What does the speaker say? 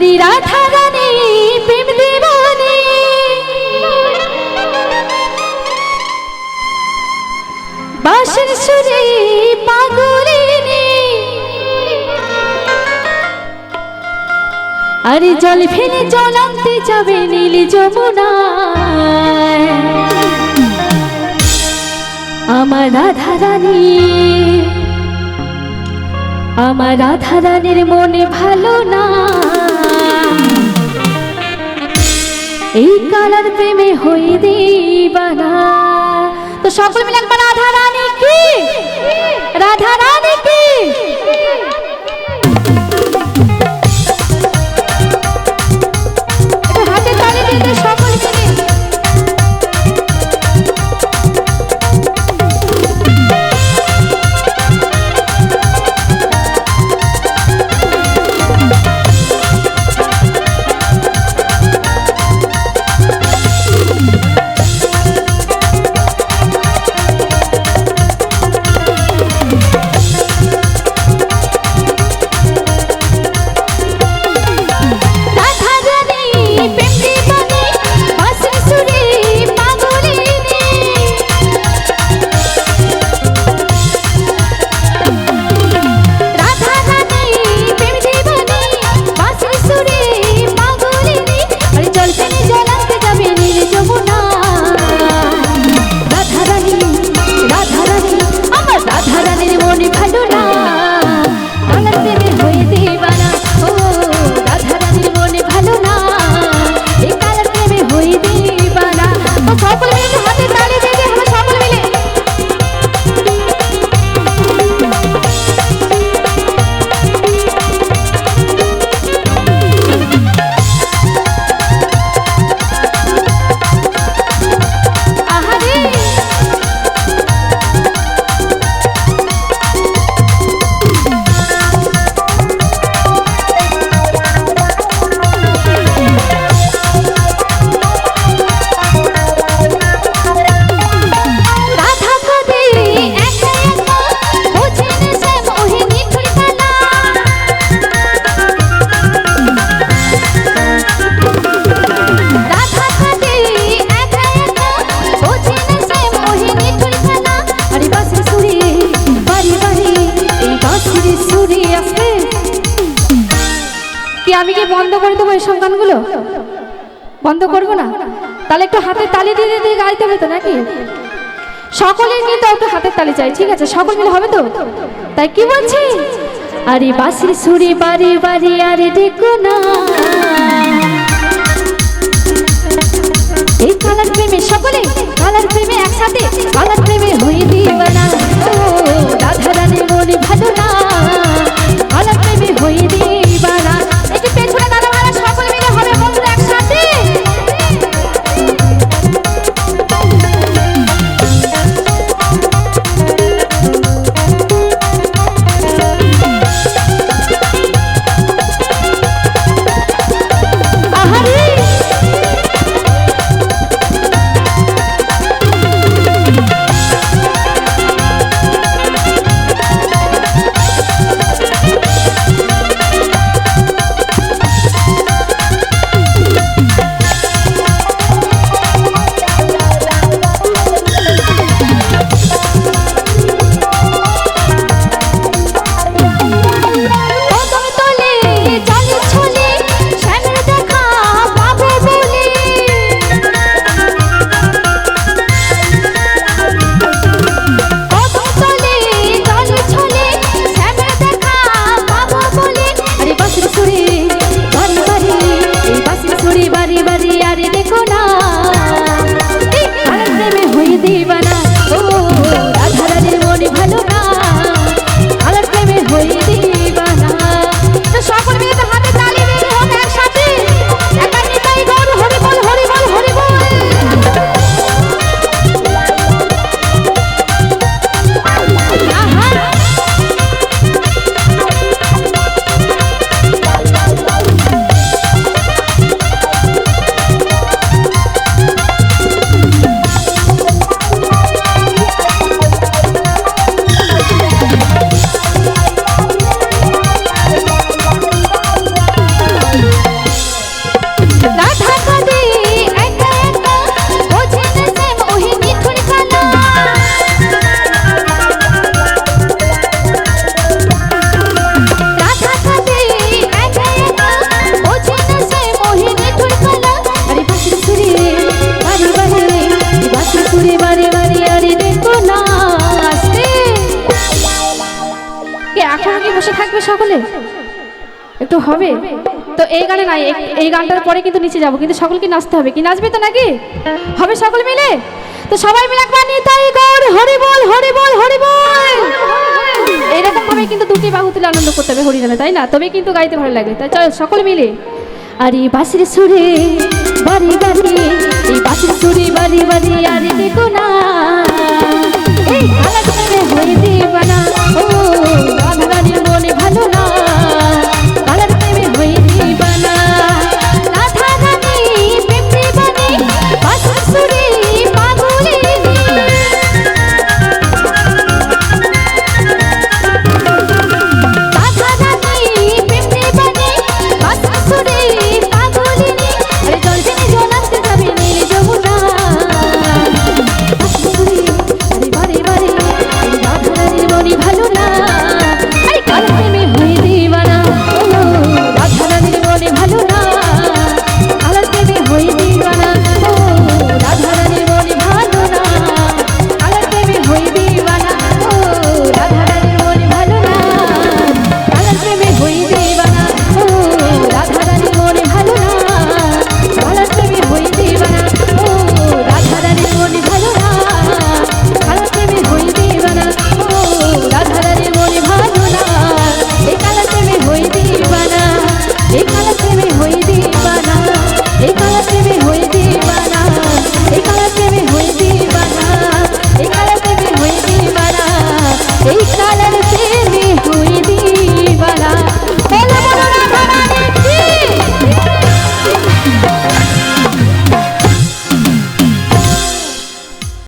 আরে রাধা রানী প্রেম দেবানে বাঁশির সুরে পাগলিনী আরে জল ফেলে জল আনতে যাবে নীল যমুনায় আমার রাধা রানী আমার রাধা রানীর মনে ভালো না এই কালার প্রেমে হয়ে দিবানা। তো সকল মিলে একবার রাধা রানী কি রাধা রানী কি একটু হাতে তালি দিয়ে সকল মিলে আমি কি বন্ধ করে দেবো এইসব গানগুলো? বন্ধ করবো না? তাহলে একটু হাতের তালি দিয়ে দিয়ে গাইতে হবে তো নাকি? সকলের কিন্তু একটু হাতের তালি চাই, ঠিক আছে? সকল মিলে হবে তো? তাই কি বলছি? আরে বাঁশির সুরে বারে বারে আরে দেখো না এই কালার প্রেমে সকলে কালার প্রেমে একসাথে কালার প্রেমে হয়ে দিবানা ও রাধা রানী মনে ভালো না কালার প্রেমে হয়ে দিবানা। একটু পেছনে দাদা ভাড়া সকলে মিলে হবে বন্ধুরা একসাথে নিয়ে বসে থাকবে সকলে? একটু হবে তো এই গানে নাই, এই গানটার পরে কিন্তু নিচে যাবো, কিন্তু সকলকে নাচতে হবে। কি নাচবে তো নাকি? হবে সকলে মিলে? তো সবাই মিলে একবার নিতাই গৌর হরি বল হরি বল হরি বল। এরকম ভাবে কিন্তু দুটি বাহু তুলে আনন্দ করতে হবে হরিনামে, তাই না? তবে কিন্তু গাইতে ভালো লাগবে। তাই চল সকলে মিলে। আরে বাঁশির সুরে বাড়ি বাড়ি, এই বাঁশির সুরে বাড়ি বাড়ি, আরে দেখো না এই খেলা হয়ে দিবানা, ও রাধারানীর মনে ভালো